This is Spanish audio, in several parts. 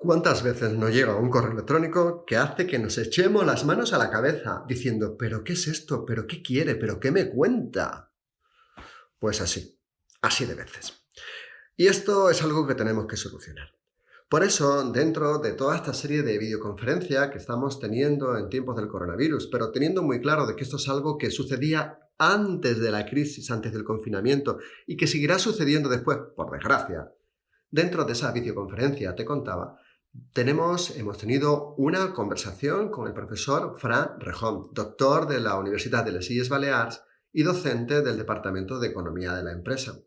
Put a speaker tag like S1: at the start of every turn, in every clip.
S1: ¿Cuántas veces nos llega un correo electrónico que hace que nos echemos las manos a la cabeza diciendo, ¿pero qué es esto? ¿Pero qué quiere? ¿Pero qué me cuenta? Pues así de veces. Y esto es algo que tenemos que solucionar. Por eso, dentro de toda esta serie de videoconferencias que estamos teniendo en tiempos del coronavirus, pero teniendo muy claro de que esto es algo que sucedía antes de la crisis, antes del confinamiento, y que seguirá sucediendo después, por desgracia, dentro de esa videoconferencia, te contaba, hemos tenido una conversación con el profesor Fran Rejón, doctor de la Universidad de les Illes Balears y docente del Departamento de Economía de la empresa.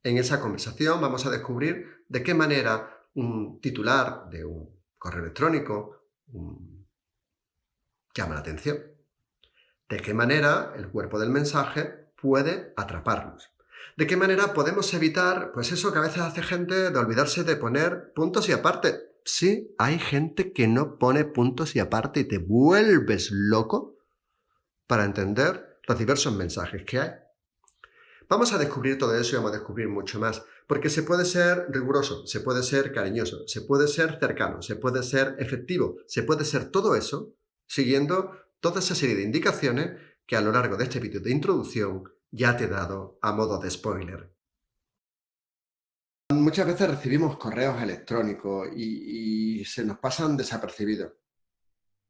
S1: En esa conversación vamos a descubrir de qué manera un titular de un correo electrónico llama la atención, de qué manera el cuerpo del mensaje puede atraparnos. ¿De qué manera podemos evitar, pues eso que a veces hace gente de olvidarse de poner puntos y aparte? Sí, hay gente que no pone puntos y aparte y te vuelves loco para entender los diversos mensajes que hay. Vamos a descubrir todo eso y vamos a descubrir mucho más, porque se puede ser riguroso, se puede ser cariñoso, se puede ser cercano, se puede ser efectivo, se puede ser todo eso siguiendo toda esa serie de indicaciones que a lo largo de este vídeo de introducción ya te he dado a modo de spoiler. Muchas veces recibimos correos electrónicos y se nos pasan desapercibidos.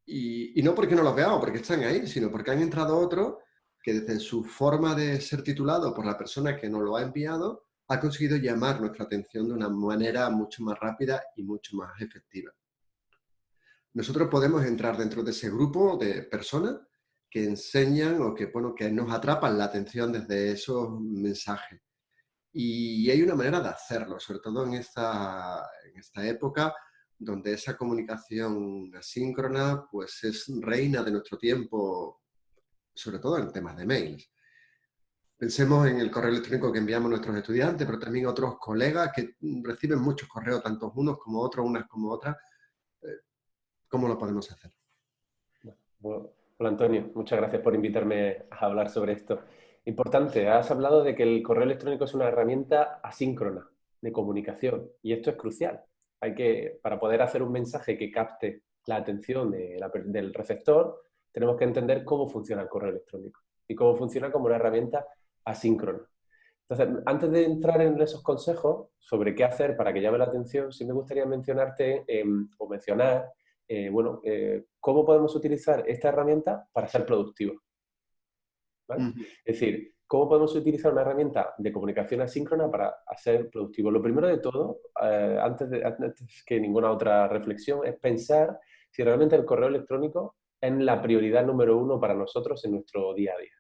S1: Y no porque no los veamos, porque están ahí, sino porque han entrado otros que desde su forma de ser titulado por la persona que nos lo ha enviado, ha conseguido llamar nuestra atención de una manera mucho más rápida y mucho más efectiva. Nosotros podemos entrar dentro de ese grupo de personas que enseñan o que nos atrapan la atención desde esos mensajes. Y hay una manera de hacerlo, sobre todo en esta época donde esa comunicación asíncrona pues es reina de nuestro tiempo, sobre todo en temas de mails. Pensemos en el correo electrónico que enviamos a nuestros estudiantes, pero también a otros colegas que reciben muchos correos, tanto unos como otros, unas como otras. ¿Cómo lo podemos hacer?
S2: Bueno, hola Antonio, muchas gracias por invitarme a hablar sobre esto. Importante, has hablado de que el correo electrónico es una herramienta asíncrona de comunicación y esto es crucial. Para poder hacer un mensaje que capte la atención del receptor, tenemos que entender cómo funciona el correo electrónico y cómo funciona como una herramienta asíncrona. Entonces, antes de entrar en esos consejos sobre qué hacer para que llame la atención, sí me gustaría mencionarte o mencionar cómo podemos utilizar esta herramienta para ser productivos, ¿vale?
S1: Ujú.
S2: Es decir, cómo podemos utilizar una herramienta de comunicación asíncrona para ser productivos. Lo primero de todo, antes que ninguna otra reflexión, es pensar si realmente el correo electrónico es la prioridad número uno para nosotros en nuestro día a día.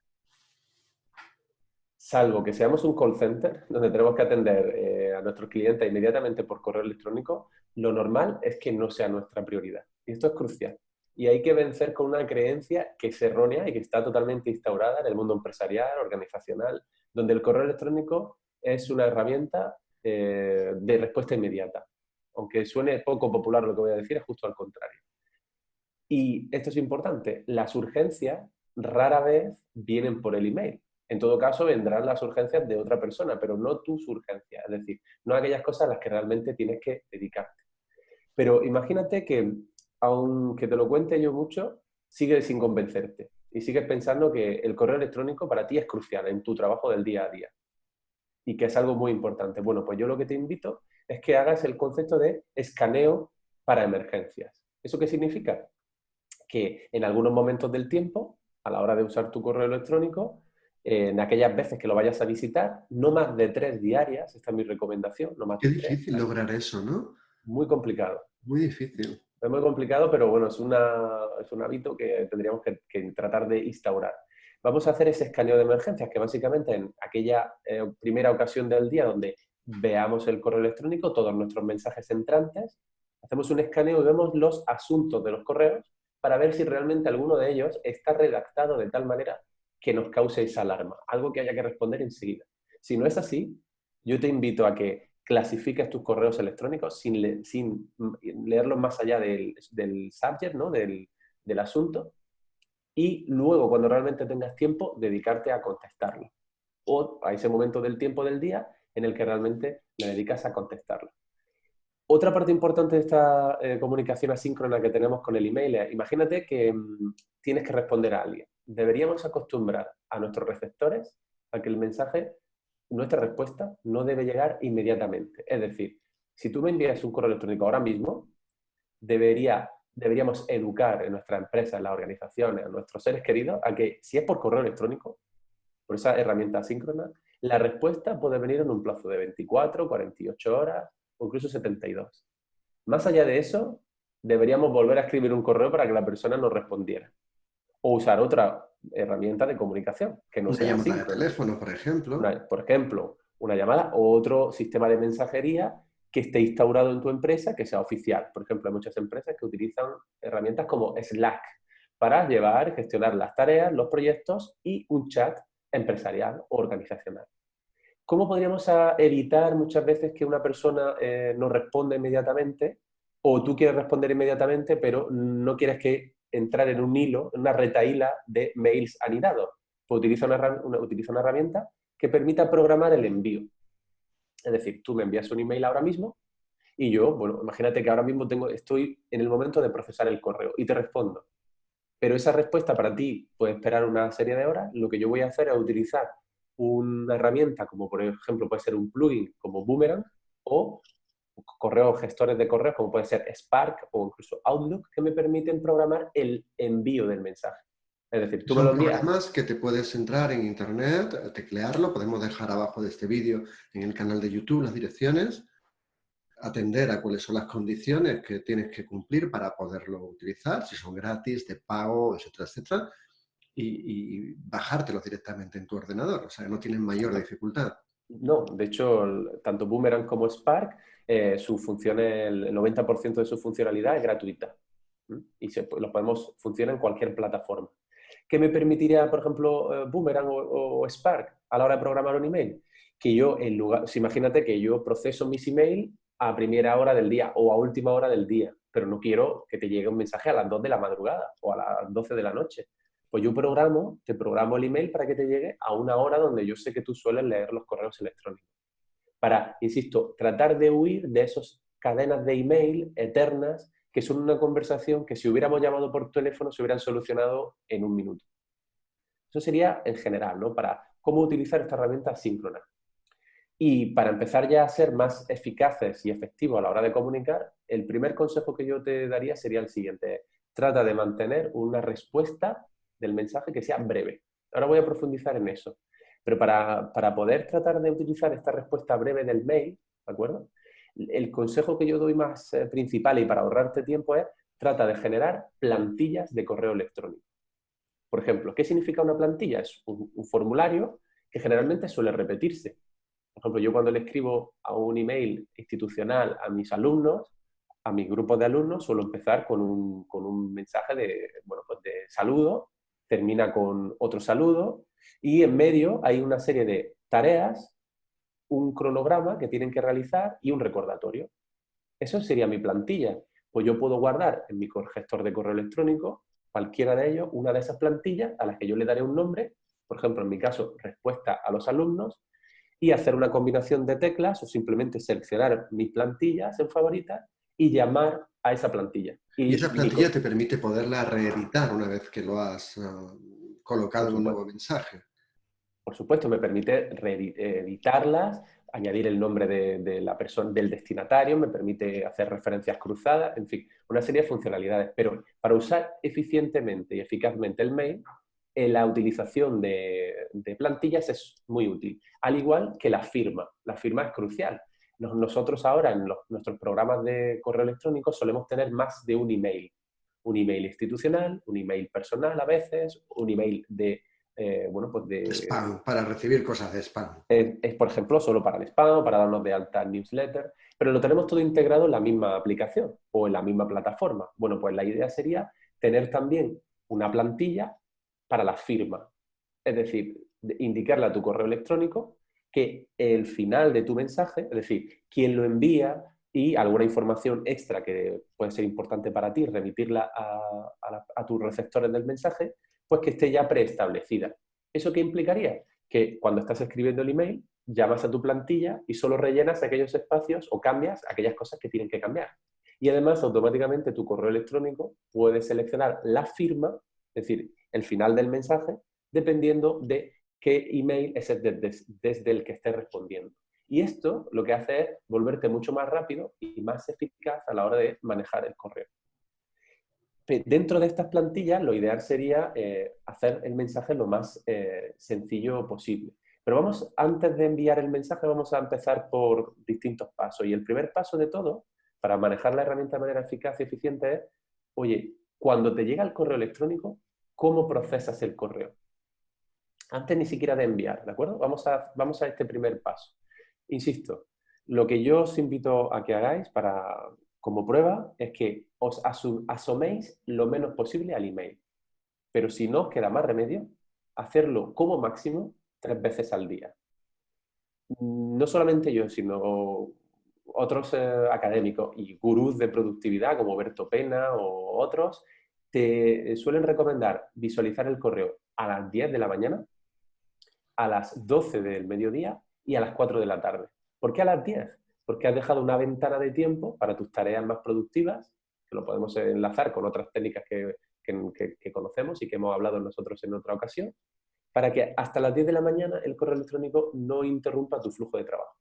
S2: Salvo que seamos un call center donde tenemos que atender a nuestros clientes inmediatamente por correo electrónico, lo normal es que no sea nuestra prioridad. Y esto es crucial. Y hay que vencer con una creencia que es errónea y que está totalmente instaurada en el mundo empresarial, organizacional, donde el correo electrónico es una herramienta de respuesta inmediata. Aunque suene poco popular lo que voy a decir, es justo al contrario. Y esto es importante, las urgencias rara vez vienen por el email. En todo caso, vendrán las urgencias de otra persona, pero no tus urgencias, es decir, no aquellas cosas a las que realmente tienes que dedicarte. Pero imagínate que, aunque te lo cuente yo mucho, sigues sin convencerte y sigues pensando que el correo electrónico para ti es crucial en tu trabajo del día a día y que es algo muy importante. Bueno, pues yo lo que te invito es que hagas el concepto de escaneo para emergencias. ¿Eso qué significa? Que en algunos momentos del tiempo, a la hora de usar tu correo electrónico, en aquellas veces que lo vayas a visitar, no más de 3 diarias, esta es mi recomendación, no más
S1: Qué
S2: de 3.
S1: difícil lograr eso, ¿no?
S2: Muy complicado.
S1: Muy difícil.
S2: Es muy complicado, pero bueno, es un hábito que tendríamos que tratar de instaurar. Vamos a hacer ese escaneo de emergencias, que básicamente en aquella primera ocasión del día donde veamos el correo electrónico, todos nuestros mensajes entrantes, hacemos un escaneo y vemos los asuntos de los correos para ver si realmente alguno de ellos está redactado de tal manera que nos cause esa alarma, algo que haya que responder enseguida. Si no es así, yo te invito a que clasifiques tus correos electrónicos sin leerlos más allá del subject, ¿no? del asunto, y luego, cuando realmente tengas tiempo, dedicarte a contestarlo. O a ese momento del tiempo del día en el que realmente le dedicas a contestarlo. Otra parte importante de esta comunicación asíncrona que tenemos con el email es, imagínate que tienes que responder a alguien. Deberíamos acostumbrar a nuestros receptores a que el mensaje, nuestra respuesta, no debe llegar inmediatamente. Es decir, si tú me envías un correo electrónico ahora mismo, deberíamos educar en nuestra empresa, en las organizaciones, a nuestros seres queridos, a que si es por correo electrónico, por esa herramienta asíncrona, la respuesta puede venir en un plazo de 24, 48 horas o incluso 72. Más allá de eso, deberíamos volver a escribir un correo para que la persona nos respondiera. O usar otra herramienta de comunicación que no
S1: Una
S2: sea
S1: llamada de
S2: asíncrona.
S1: teléfono, por ejemplo.
S2: Por ejemplo, una llamada o otro sistema de mensajería que esté instaurado en tu empresa que sea oficial. Por ejemplo, hay muchas empresas que utilizan herramientas como Slack para llevar, gestionar las tareas, los proyectos y un chat empresarial o organizacional. ¿Cómo podríamos evitar muchas veces que una persona no responda inmediatamente o tú quieres responder inmediatamente pero no quieres que entrar en un hilo, en una retahíla de mails anidados? Pues utiliza una herramienta que permita programar el envío. Es decir, tú me envías un email ahora mismo y yo, bueno, imagínate que ahora mismo estoy en el momento de procesar el correo y te respondo. Pero esa respuesta para ti puede esperar una serie de horas. Lo que yo voy a hacer es utilizar una herramienta como por ejemplo puede ser un plugin como Boomerang o gestores de correos como puede ser Spark o incluso Outlook que me permiten programar el envío del mensaje. Es decir, tú me
S1: Son
S2: lo envías.
S1: programas que te puedes entrar en internet, teclearlo, podemos dejar abajo de este vídeo en el canal de YouTube las direcciones, atender a cuáles son las condiciones que tienes que cumplir para poderlo utilizar, si son gratis, de pago, etcétera, etcétera, y bajártelos directamente en tu ordenador, o sea, no tienen mayor dificultad.
S2: No, de hecho, tanto Boomerang como Spark, su función, el 90% de su funcionalidad es gratuita. Y funciona en cualquier plataforma. ¿Qué me permitiría, por ejemplo, Boomerang o Spark a la hora de programar un email? Que yo, imagínate que yo proceso mis emails a primera hora del día o a última hora del día, pero no quiero que te llegue un mensaje a las 2 de la madrugada o a las 12 de la noche. Pues yo te programo el email para que te llegue a una hora donde yo sé que tú sueles leer los correos electrónicos. Para, insisto, tratar de huir de esas cadenas de email eternas que son una conversación que si hubiéramos llamado por teléfono se hubieran solucionado en un minuto. Eso sería en general, ¿no? Para cómo utilizar esta herramienta síncrona. Y para empezar ya a ser más eficaces y efectivos a la hora de comunicar, el primer consejo que yo te daría sería el siguiente. Trata de mantener una respuesta del mensaje que sea breve. Ahora voy a profundizar en eso. Pero para poder tratar de utilizar esta respuesta breve del mail, ¿de acuerdo? El consejo que yo doy más principal y para ahorrarte tiempo es trata de generar plantillas de correo electrónico. Por ejemplo, ¿qué significa una plantilla? Es un formulario que generalmente suele repetirse. Por ejemplo, yo cuando le escribo a un email institucional a mis alumnos, a mis grupos de alumnos, suelo empezar con un mensaje pues de saludo, termina con otro saludo y en medio hay una serie de tareas, un cronograma que tienen que realizar y un recordatorio. Eso sería mi plantilla. Pues yo puedo guardar en mi gestor de correo electrónico, cualquiera de ellos, una de esas plantillas a las que yo le daré un nombre, por ejemplo, en mi caso, respuesta a los alumnos, y hacer una combinación de teclas o simplemente seleccionar mis plantillas en favoritas y llamar a esa plantilla.
S1: Y esa plantilla te permite poderla reeditar una vez que lo has colocado en un nuevo mensaje.
S2: Por supuesto, me permite editarlas, añadir el nombre de la persona, del destinatario, me permite hacer referencias cruzadas, en fin, una serie de funcionalidades. Pero para usar eficientemente y eficazmente el mail, la utilización de plantillas es muy útil, al igual que la firma. La firma es crucial. Nosotros ahora en nuestros programas de correo electrónico solemos tener más de un email. Un email institucional, un email personal a veces, un email de
S1: Spam, para recibir cosas de spam.
S2: es, por ejemplo, solo para el spam, para darnos de alta newsletter, pero lo tenemos todo integrado en la misma aplicación o en la misma plataforma. Bueno, pues la idea sería tener también una plantilla para la firma. Es decir, indicarle a tu correo electrónico que el final de tu mensaje, es decir, quién lo envía y alguna información extra que puede ser importante para ti, remitirla a tus receptores del mensaje, pues que esté ya preestablecida. ¿Eso qué implicaría? Que cuando estás escribiendo el email, llamas a tu plantilla y solo rellenas aquellos espacios o cambias aquellas cosas que tienen que cambiar. Y además, automáticamente tu correo electrónico puede seleccionar la firma, es decir, el final del mensaje, dependiendo de qué email es desde el que estés respondiendo. Y esto lo que hace es volverte mucho más rápido y más eficaz a la hora de manejar el correo. Dentro de estas plantillas, lo ideal sería hacer el mensaje lo más sencillo posible. Pero antes de enviar el mensaje, vamos a empezar por distintos pasos. Y el primer paso de todo, para manejar la herramienta de manera eficaz y eficiente, es, oye, cuando te llega el correo electrónico, ¿cómo procesas el correo? Antes ni siquiera de enviar, ¿de acuerdo? Vamos a este primer paso. Insisto, lo que yo os invito a que hagáis como prueba es que os asoméis lo menos posible al email. Pero si no os queda más remedio, hacerlo como máximo 3 veces al día. No solamente yo, sino otros académicos y gurús de productividad como Berto Pena o otros, te suelen recomendar visualizar el correo a las 10 de la mañana, a las 12 del mediodía y a las 4 de la tarde. ¿Por qué a las 10? Porque has dejado una ventana de tiempo para tus tareas más productivas, que lo podemos enlazar con otras técnicas que conocemos y que hemos hablado nosotros en otra ocasión, para que hasta las 10 de la mañana el correo electrónico no interrumpa tu flujo de trabajo.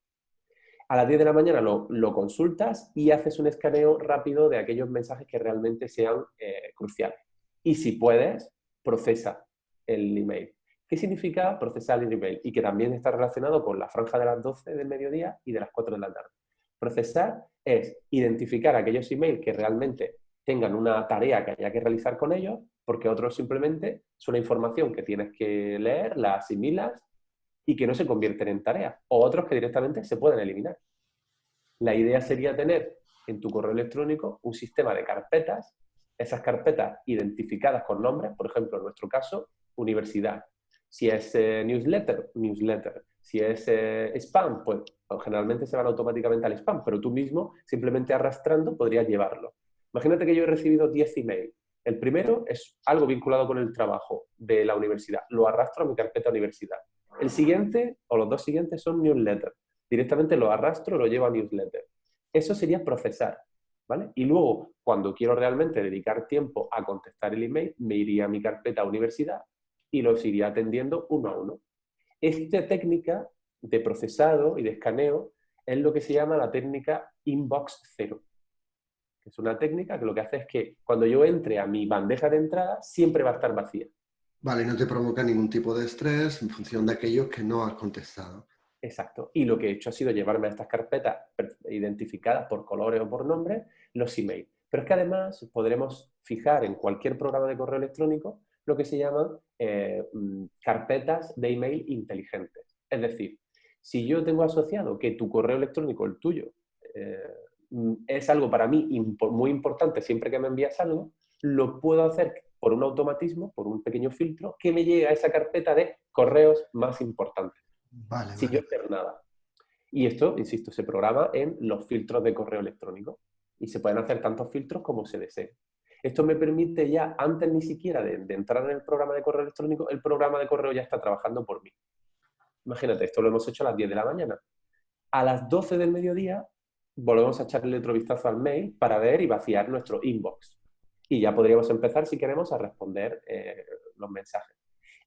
S2: A las 10 de la mañana lo consultas y haces un escaneo rápido de aquellos mensajes que realmente sean cruciales. Y si puedes, procesa el email. ¿Qué significa procesar el email? Y que también está relacionado con la franja de las 12 del mediodía y de las 4 de la tarde. Procesar es identificar aquellos emails que realmente tengan una tarea que haya que realizar con ellos, porque otros simplemente es una información que tienes que leer, la asimilas y que no se convierten en tareas, o otros que directamente se pueden eliminar. La idea sería tener en tu correo electrónico un sistema de carpetas, esas carpetas identificadas con nombres, por ejemplo, en nuestro caso, universidad. Si es newsletter, newsletter. Si es spam, pues generalmente se van automáticamente al spam, pero tú mismo, simplemente arrastrando, podrías llevarlo. Imagínate que yo he recibido 10 emails. El primero es algo vinculado con el trabajo de la universidad. Lo arrastro a mi carpeta universidad. El siguiente, o los dos siguientes, son newsletter. Directamente lo arrastro, lo llevo a newsletter. Eso sería procesar, ¿vale? Y luego, cuando quiero realmente dedicar tiempo a contestar el email, me iría a mi carpeta universidad y los iría atendiendo uno a uno. Esta técnica de procesado y de escaneo es lo que se llama la técnica inbox cero. Es una técnica que lo que hace es que cuando yo entre a mi bandeja de entrada, siempre va a estar vacía.
S1: Vale, no te provoca ningún tipo de estrés en función de aquellos que no has contestado.
S2: Exacto. Y lo que he hecho ha sido llevarme a estas carpetas identificadas por colores o por nombres los emails. Pero es que además podremos fijar en cualquier programa de correo electrónico lo que se llaman carpetas de email inteligentes. Es decir, si yo tengo asociado que tu correo electrónico, el tuyo, es algo para mí muy importante siempre que me envías algo, lo puedo hacer por un automatismo, por un pequeño filtro, que me llegue a esa carpeta de correos más importantes
S1: Vale,
S2: sin yo
S1: vale.
S2: hacer nada. Y esto, insisto, se programa en los filtros de correo electrónico. Y se pueden hacer tantos filtros como se desee. Esto me permite ya, antes ni siquiera de entrar en el programa de correo electrónico, el programa de correo ya está trabajando por mí. Imagínate, esto lo hemos hecho a las 10 de la mañana. A las 12 del mediodía volvemos a echarle otro vistazo al mail para ver y vaciar nuestro inbox. Y ya podríamos empezar, si queremos, a responder los mensajes.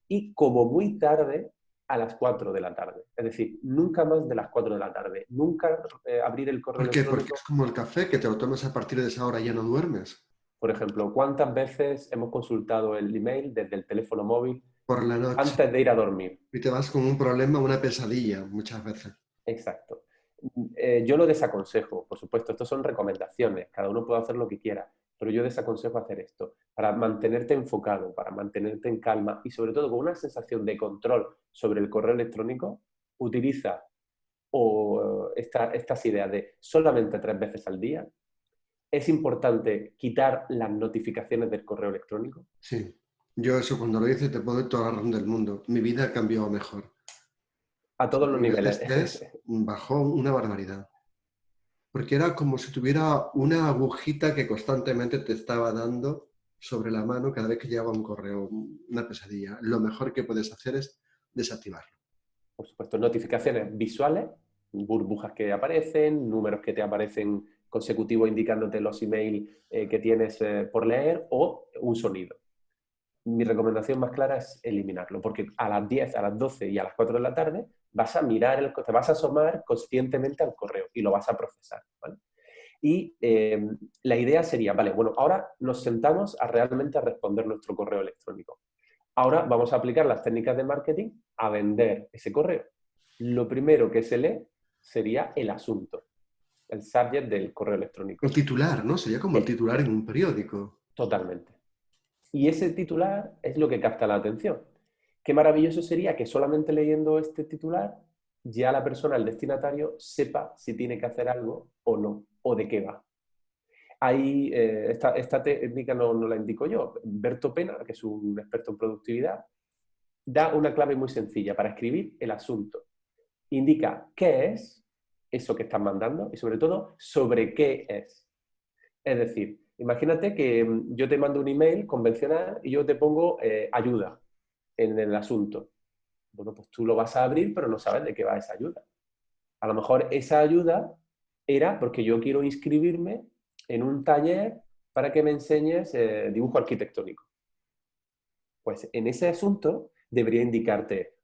S2: Y como muy tarde, a las 4 de la tarde. Es decir, nunca más de las 4 de la tarde. Nunca abrir el correo
S1: ¿Por qué? Porque
S2: electrónico.
S1: es como el café, que te lo tomas a partir de esa hora y ya no duermes.
S2: Por ejemplo, ¿cuántas veces hemos consultado el email desde el teléfono móvil
S1: Por la noche.
S2: antes de ir a dormir?
S1: Y te vas con un problema, una pesadilla, muchas veces.
S2: Exacto. Yo lo desaconsejo, por supuesto, esto son recomendaciones, cada uno puede hacer lo que quiera, pero yo desaconsejo hacer esto para mantenerte enfocado, para mantenerte en calma y sobre todo con una sensación de control sobre el correo electrónico, utiliza estas ideas de solamente 3 veces al día. Es importante quitar las notificaciones del correo electrónico.
S1: Sí. Yo eso cuando lo hice te puedo dar toda la razón del mundo. Mi vida cambió a mejor.
S2: A todos
S1: Mi
S2: los
S1: nivel de
S2: niveles.
S1: estrés bajó una barbaridad. Porque era como si tuviera una agujita que constantemente te estaba dando sobre la mano cada vez que llegaba un correo, una pesadilla. Lo mejor que puedes hacer es desactivarlo.
S2: por supuesto, notificaciones visuales, burbujas que aparecen, números que te aparecen consecutivos indicándote los emails que tienes por leer o un sonido. Mi recomendación más clara es eliminarlo, porque a las 10, a las 12 y a las 4 de la tarde vas a mirar, te vas a asomar conscientemente al correo y lo vas a procesar, ¿vale? Y la idea sería, vale, bueno, ahora nos sentamos a realmente responder nuestro correo electrónico. Ahora vamos a aplicar las técnicas de marketing a vender ese correo. Lo primero que se lee sería el asunto, el subject del correo
S1: El
S2: electrónico.
S1: titular, ¿no? Sería como el titular en un periódico.
S2: Totalmente. Y ese titular es lo que capta la atención. Qué maravilloso sería que solamente leyendo este titular ya la persona, el destinatario, sepa si tiene que hacer algo o no, o de qué va. Ahí, esta técnica no la indico yo. Berto Pena, que es un experto en productividad, da una clave muy sencilla para escribir el asunto. Indica qué es eso que estás mandando y sobre todo sobre qué es. Es decir, imagínate que yo te mando un email convencional y yo te pongo ayuda en el asunto. Bueno, pues tú lo vas a abrir, pero no sabes de qué va esa ayuda. A lo mejor esa ayuda era porque yo quiero inscribirme en un taller para que me enseñes dibujo arquitectónico. Pues en ese asunto debería indicarte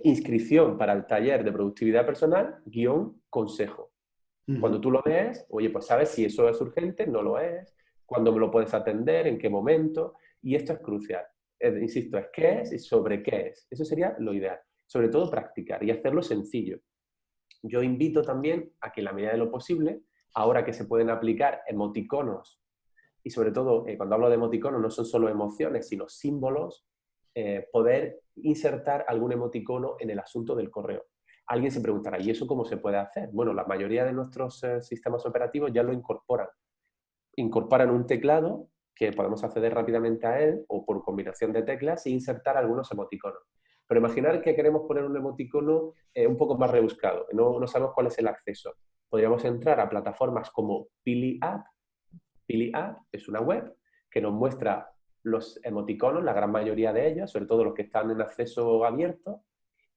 S2: inscripción para el taller de productividad personal, guión, consejo. Cuando tú lo ves, oye, pues sabes si eso es urgente, no lo es, cuándo me lo puedes atender, en qué momento, y esto es crucial. Insisto, es qué es y sobre qué es. Eso sería lo ideal. Sobre todo practicar y hacerlo sencillo. Yo invito también a que en la medida de lo posible, ahora que se pueden aplicar emoticonos, y sobre todo cuando hablo de emoticonos no son solo emociones, sino símbolos, poder insertar algún emoticono en el asunto del correo. Alguien se preguntará, ¿y eso cómo se puede hacer? Bueno, la mayoría de nuestros sistemas operativos ya lo incorporan. Incorporan un teclado que podemos acceder rápidamente a él o por combinación de teclas e insertar algunos emoticonos. Pero imaginar que queremos poner un emoticono un poco más rebuscado, no sabemos cuál es el acceso. Podríamos entrar a plataformas como Pili App. Pili App es una web que nos muestra los emoticonos, la gran mayoría de ellos, sobre todo los que están en acceso abierto,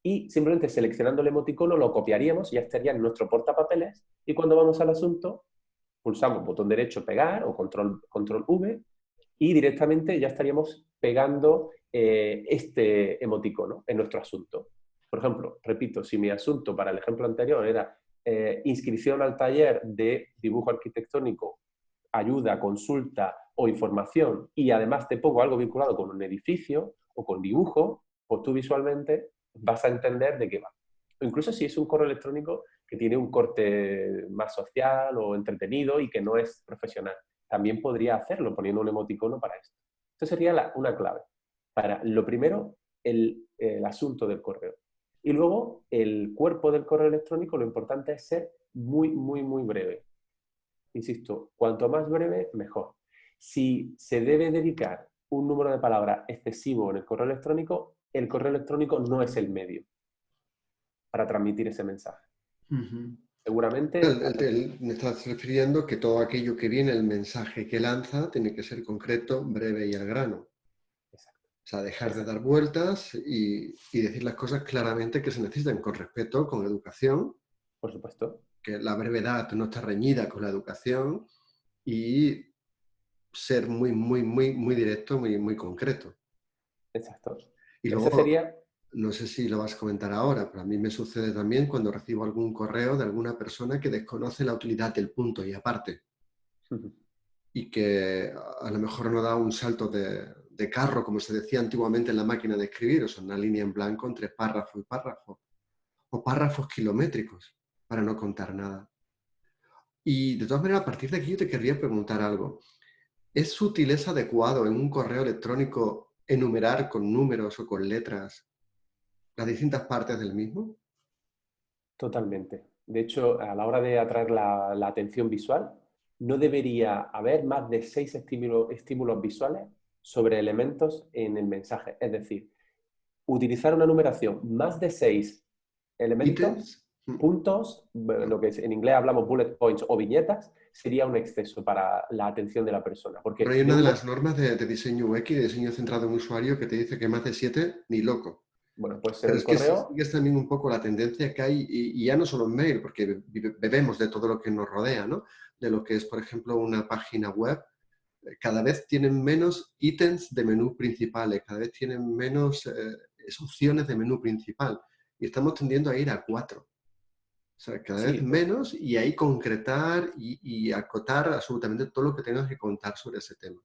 S2: y simplemente seleccionando el emoticono lo copiaríamos y ya estaría en nuestro portapapeles y cuando vamos al asunto pulsamos botón derecho pegar o control V y directamente ya estaríamos pegando este emoticono en nuestro asunto. Por ejemplo, repito, si mi asunto para el ejemplo anterior era inscripción al taller de dibujo arquitectónico, ayuda, consulta o información y además te pongo algo vinculado con un edificio o con dibujo, pues tú visualmente vas a entender de qué va. O incluso si es un correo electrónico que tiene un corte más social o entretenido y que no es profesional. También podría hacerlo poniendo un emoticono para esto. Esto sería una clave. Para lo primero, el asunto del correo. Y luego, el cuerpo del correo electrónico, lo importante es ser muy, muy, muy breve. Insisto, cuanto más breve, mejor. Si se debe dedicar un número de palabras excesivo en el correo electrónico no es el medio para transmitir ese mensaje. Seguramente...
S1: Me estás refiriendo que todo aquello que viene, el mensaje que lanza, tiene que ser concreto, breve y al grano.
S2: Exacto.
S1: O sea, dejar de dar vueltas y decir las cosas claramente que se necesitan, con respeto, con educación.
S2: Por supuesto.
S1: Que la brevedad no está reñida con la educación y ser muy, muy, muy, muy directo, muy, muy concreto.
S2: Exacto.
S1: Y
S2: Ese
S1: luego,
S2: sería...
S1: no sé si lo vas a comentar ahora, pero a mí me sucede también cuando recibo algún correo de alguna persona que desconoce la utilidad del punto y aparte. Y que a lo mejor no da un salto de carro, como se decía antiguamente en la máquina de escribir, o sea, una línea en blanco entre párrafo y párrafo, o párrafos kilométricos, para no contar nada. Y de todas maneras, a partir de aquí yo te querría preguntar algo. ¿Es útil, es adecuado en un correo electrónico enumerar con números o con letras las distintas partes del mismo?
S2: Totalmente. De hecho, a la hora de atraer la atención visual, no debería haber más de 6 estímulos visuales sobre elementos en el mensaje. Es decir, utilizar una numeración más de 6 elementos,
S1: Ítems.
S2: puntos, lo que en inglés hablamos bullet points o viñetas, sería un exceso para la atención de la persona.
S1: Pero
S2: Porque
S1: hay
S2: de
S1: una de
S2: uno,
S1: las normas de diseño UX, de diseño centrado en usuario, que te dice que más de 7, ni loco.
S2: Bueno, puede ser
S1: Pero
S2: el
S1: es que si
S2: correo.
S1: sigues también un poco la tendencia que hay, y ya no solo en mail, porque bebemos de todo lo que nos rodea, ¿no? De lo que es, por ejemplo, una página web, cada vez tienen menos ítems de menú principales, cada vez tienen menos opciones de menú principal. Y estamos tendiendo a ir a 4. O sea, cada vez
S2: Sí,
S1: menos y ahí concretar y acotar absolutamente todo lo que tengas que contar sobre ese tema.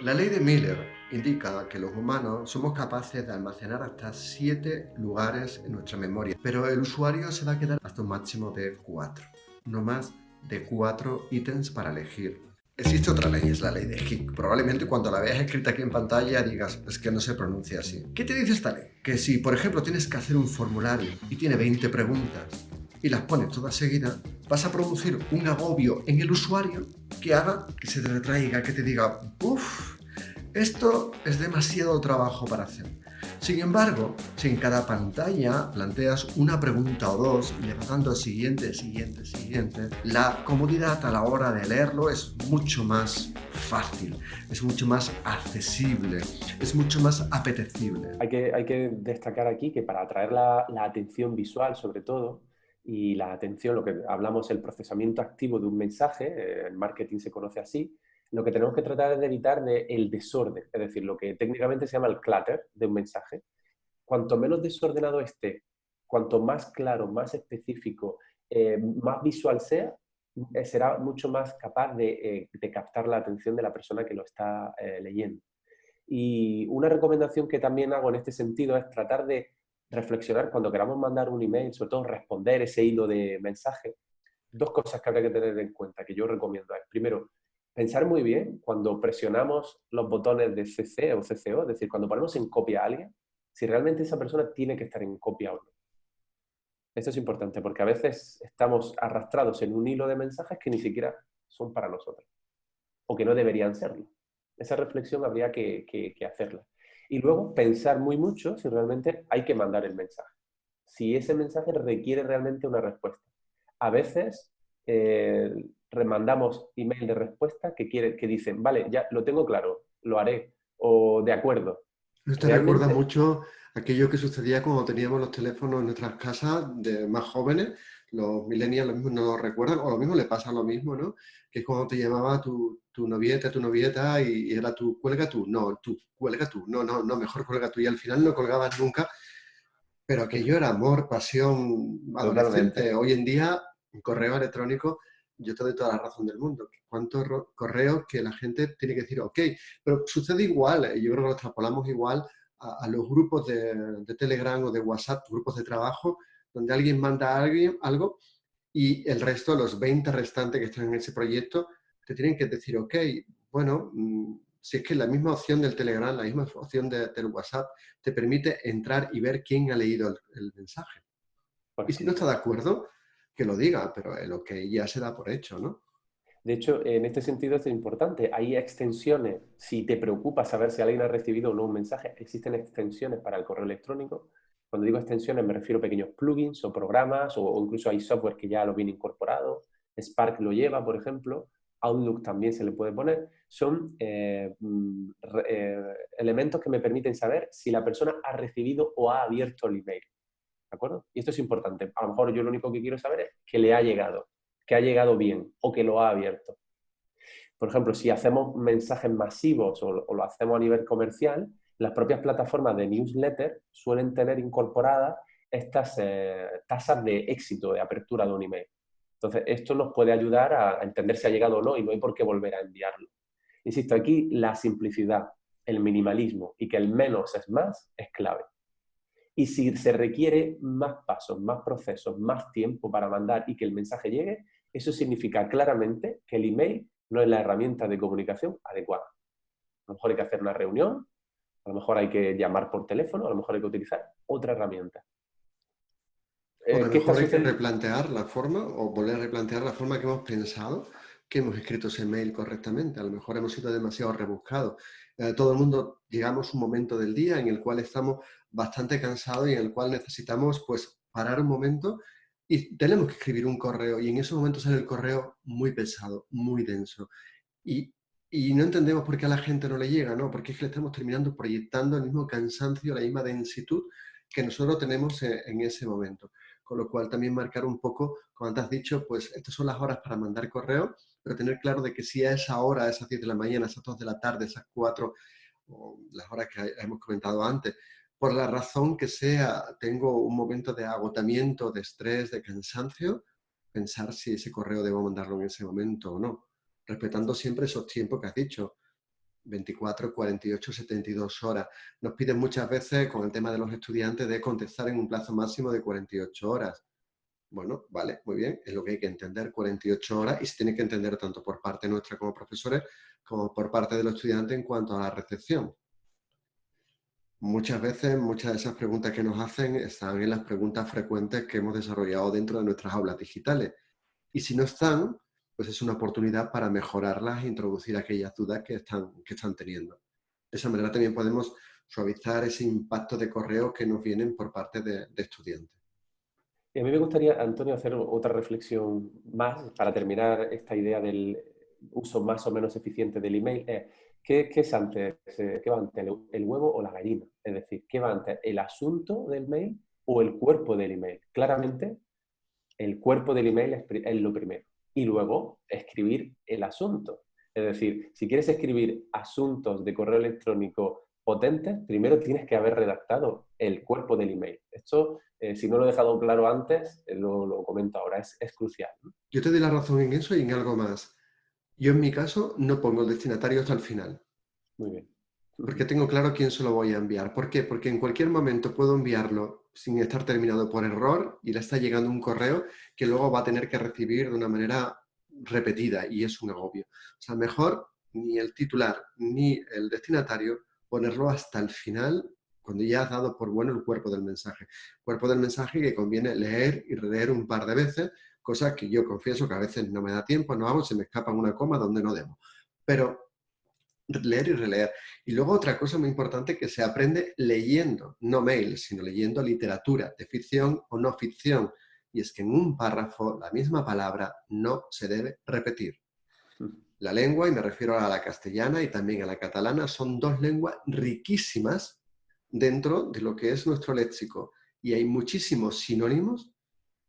S1: La ley de Miller indica que los humanos somos capaces de almacenar hasta 7 lugares en nuestra memoria, pero el usuario se va a quedar hasta un máximo de 4, no más de 4 ítems para elegir. Existe otra ley, es la ley de Hick. Probablemente cuando la veas escrita aquí en pantalla digas, es que no se pronuncia así. ¿Qué te dice esta ley? Que si, por ejemplo, tienes que hacer un formulario y tiene 20 preguntas y las pones todas seguidas, vas a producir un agobio en el usuario que haga que se te retraiga, que te diga, uff, esto es demasiado trabajo para hacer. Sin embargo, si en cada pantalla planteas una pregunta o dos y le vas dando siguiente, la comodidad a la hora de leerlo es mucho más fácil, es mucho más accesible, es mucho más apetecible.
S2: hay que destacar aquí que para atraer la atención visual, sobre todo, y la atención, lo que hablamos, el procesamiento activo de un mensaje, en marketing se conoce así, lo que tenemos que tratar es de evitar el desorden, es decir, lo que técnicamente se llama el clutter de un mensaje. Cuanto menos desordenado esté, cuanto más claro, más específico, más visual sea, será mucho más capaz de captar la atención de la persona que lo está leyendo. Y una recomendación que también hago en este sentido es tratar de reflexionar cuando queramos mandar un email, sobre todo responder ese hilo de mensaje. Dos cosas que habría que tener en cuenta, que yo recomiendo es, primero, pensar muy bien cuando presionamos los botones de CC o CCO, es decir, cuando ponemos en copia a alguien, si realmente esa persona tiene que estar en copia o no. Esto es importante porque a veces estamos arrastrados en un hilo de mensajes que ni siquiera son para nosotros o que no deberían serlo. Esa reflexión habría que hacerla. Y luego pensar muy mucho si realmente hay que mandar el mensaje. Si ese mensaje requiere realmente una respuesta. A veces remandamos email de respuesta que dicen, vale, ya lo tengo claro, lo haré, o de acuerdo.
S1: Esto recuerda
S2: Realmente,
S1: mucho aquello que sucedía cuando teníamos los teléfonos en nuestras casas de más jóvenes. Los millennials lo mismo no lo recuerdan, o lo mismo le pasa lo mismo, ¿no? Que es cuando te llamaba tu novieta, y era cuelga tú, no, mejor cuelga tú. Y al final no colgabas nunca, pero aquello era amor, pasión, adolescente.
S2: totalmente.
S1: Hoy en día, un correo electrónico, yo te doy toda la razón del mundo. ¿Cuántos correos que la gente tiene que decir, ok? Pero sucede igual, yo creo que lo extrapolamos igual a los grupos de Telegram o de WhatsApp, grupos de trabajo, donde alguien manda a alguien algo y el resto, los 20 restantes que están en ese proyecto, te tienen que decir, ok, bueno, si es que la misma opción del Telegram, la misma opción del WhatsApp, te permite entrar y ver quién ha leído el mensaje.
S2: Por
S1: Y si no está
S2: ejemplo.
S1: de acuerdo, que lo diga, pero el ok ya se da por hecho, ¿no?
S2: De hecho, en este sentido es importante. Hay extensiones, si te preocupa saber si alguien ha recibido o no un mensaje, existen extensiones para el correo electrónico. Cuando digo extensiones me refiero a pequeños plugins o programas o incluso hay software que ya lo viene incorporado. Spark lo lleva, por ejemplo. Outlook también se le puede poner. Son elementos que me permiten saber si la persona ha recibido o ha abierto el email. ¿De acuerdo? Y esto es importante. A lo mejor yo lo único que quiero saber es que le ha llegado, que ha llegado bien o que lo ha abierto. Por ejemplo, si hacemos mensajes masivos o lo hacemos a nivel comercial, las propias plataformas de newsletter suelen tener incorporadas estas tasas de éxito, de apertura de un email. Entonces, esto nos puede ayudar a entender si ha llegado o no y no hay por qué volver a enviarlo. Insisto, aquí la simplicidad, el minimalismo y que el menos es más es clave. Y si se requiere más pasos, más procesos, más tiempo para mandar y que el mensaje llegue, eso significa claramente que el email no es la herramienta de comunicación adecuada. A lo mejor hay que hacer una reunión, a lo mejor hay que llamar por teléfono, a lo mejor hay que utilizar otra herramienta.
S1: O a lo
S2: ¿Qué está
S1: mejor hay que
S2: sucediendo?
S1: replantear la forma o volver a replantear la forma que hemos pensado que hemos escrito ese mail correctamente. A lo mejor hemos sido demasiado rebuscados. Todo el mundo llegamos a un momento del día en el cual estamos bastante cansados y en el cual necesitamos pues parar un momento y tenemos que escribir un correo y en esos momentos sale el correo muy pesado, muy denso. Y, y no entendemos por qué a la gente no le llega, ¿no? Porque es que le estamos terminando proyectando el mismo cansancio, la misma densitud que nosotros tenemos en ese momento. Con lo cual también marcar un poco, como antes has dicho, pues estas son las horas para mandar correo, pero tener claro de que si a esa hora, a esas 10 de la mañana, esas 2 de la tarde, esas 4, o las horas que hemos comentado antes, por la razón que sea, tengo un momento de agotamiento, de estrés, de cansancio, pensar si ese correo debo mandarlo en ese momento o no, respetando siempre esos tiempos que has dicho, 24, 48, 72 horas. Nos piden muchas veces, con el tema de los estudiantes, de contestar en un plazo máximo de 48 horas. Bueno, vale, muy bien, es lo que hay que entender, 48 horas, y se tiene que entender tanto por parte nuestra como profesores, como por parte de los estudiantes en cuanto a la recepción. Muchas veces, muchas de esas preguntas que nos hacen están en las preguntas frecuentes que hemos desarrollado dentro de nuestras aulas digitales. Y si no están, pues es una oportunidad para mejorarlas e introducir aquellas dudas que están teniendo. De esa manera también podemos suavizar ese impacto de correo que nos vienen por parte de estudiantes.
S2: Y a mí me gustaría, Antonio, hacer otra reflexión más para terminar esta idea del uso más o menos eficiente del email. ¿Qué es antes? ¿Qué va antes, el huevo o la gallina? Es decir, ¿qué va antes, el asunto del mail o el cuerpo del email? Claramente, el cuerpo del email es lo primero. Y luego, escribir el asunto. Es decir, si quieres escribir asuntos de correo electrónico potentes, primero tienes que haber redactado el cuerpo del email. Esto, si no lo he dejado claro antes, lo comento ahora, es crucial, ¿no?
S1: Yo te doy la razón en eso y en algo más. Yo en mi caso no pongo el destinatario hasta el final,
S2: Muy bien.
S1: porque tengo claro quién se lo voy a enviar. ¿Por qué? Porque en cualquier momento puedo enviarlo sin estar terminado por error y le está llegando un correo que luego va a tener que recibir de una manera repetida y es un agobio. O sea, mejor ni el titular ni el destinatario ponerlo hasta el final cuando ya has dado por bueno el cuerpo del mensaje. Cuerpo del mensaje que conviene leer y releer un par de veces, cosas que yo confieso que a veces no me da tiempo, no hago, se me escapa una coma donde no debo. Pero leer y releer. Y luego otra cosa muy importante que se aprende leyendo, no mail, sino leyendo literatura de ficción o no ficción. Y es que en un párrafo la misma palabra no se debe repetir. La lengua, y me refiero a la castellana y también a la catalana, son dos lenguas riquísimas dentro de lo que es nuestro léxico. Y hay muchísimos sinónimos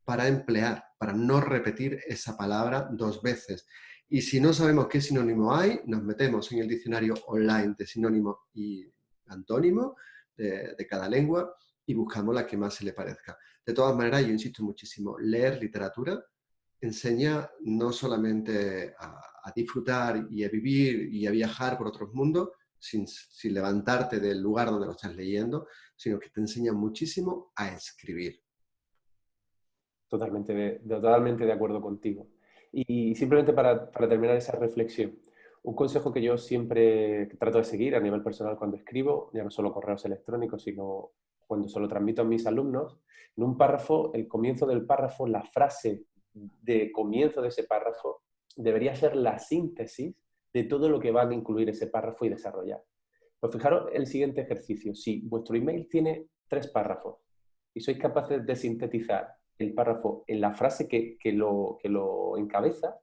S1: para emplear, para no repetir esa palabra dos veces. Y si no sabemos qué sinónimo hay, nos metemos en el diccionario online de sinónimo y antónimo de cada lengua y buscamos la que más se le parezca. De todas maneras, yo insisto muchísimo, leer literatura enseña no solamente a disfrutar y a vivir y a viajar por otros mundos, sin levantarte del lugar donde lo estás leyendo, sino que te enseña muchísimo a escribir.
S2: Totalmente de acuerdo contigo. Y simplemente para terminar esa reflexión, un consejo que yo siempre trato de seguir a nivel personal cuando escribo, ya no solo correos electrónicos, sino cuando se lo transmito a mis alumnos, en un párrafo, el comienzo del párrafo, la frase de comienzo de ese párrafo, debería ser la síntesis de todo lo que van a incluir ese párrafo y desarrollar. Pues fijaros el siguiente ejercicio. Si vuestro email tiene 3 párrafos y sois capaces de sintetizar el párrafo en la frase que lo encabeza,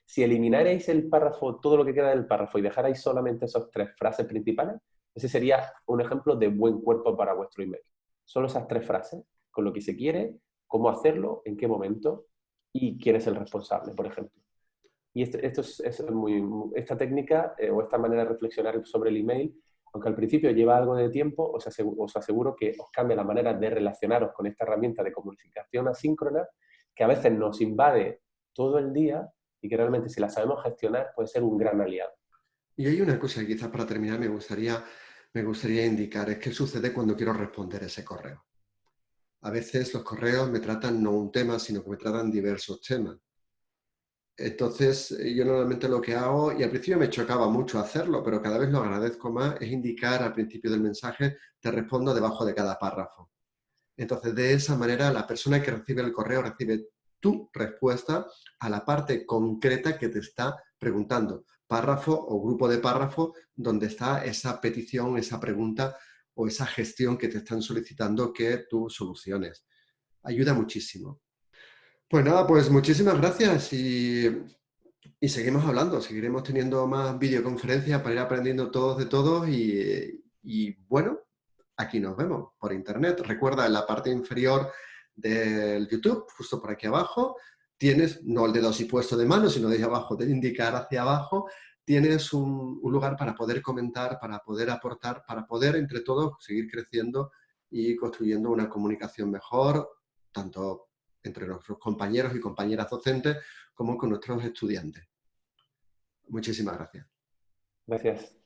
S2: si eliminarais el párrafo, todo lo que queda del párrafo y dejarais solamente esas 3 frases principales, ese sería un ejemplo de buen cuerpo para vuestro email. Solo esas 3 frases, con lo que se quiere, cómo hacerlo, en qué momento y quién es el responsable, por ejemplo. Y esta técnica o esta manera de reflexionar sobre el email, aunque al principio lleva algo de tiempo, os aseguro que os cambia la manera de relacionaros con esta herramienta de comunicación asíncrona que a veces nos invade todo el día y que realmente si la sabemos gestionar puede ser un gran aliado.
S1: Y hay una cosa que quizás para terminar me gustaría indicar, es qué sucede cuando quiero responder ese correo. A veces los correos me tratan no un tema, sino que me tratan diversos temas. Entonces, yo normalmente lo que hago, y al principio me chocaba mucho hacerlo, pero cada vez lo agradezco más, es indicar al principio del mensaje, te respondo debajo de cada párrafo. Entonces, de esa manera, la persona que recibe el correo recibe tu respuesta a la parte concreta que te está preguntando. Párrafo o grupo de párrafos donde está esa petición, esa pregunta o esa gestión que te están solicitando que tú soluciones. Ayuda muchísimo. Pues nada, pues muchísimas gracias y seguimos hablando. Seguiremos teniendo más videoconferencias para ir aprendiendo todos de todos y bueno, aquí nos vemos por internet. Recuerda, en la parte inferior del YouTube, justo por aquí abajo, tienes, no el dedo así puesto de mano, sino de abajo, de indicar hacia abajo, tienes un lugar para poder comentar, para poder aportar, para poder entre todos seguir creciendo y construyendo una comunicación mejor, tanto entre nuestros compañeros y compañeras docentes como con nuestros estudiantes. Muchísimas gracias.
S2: Gracias.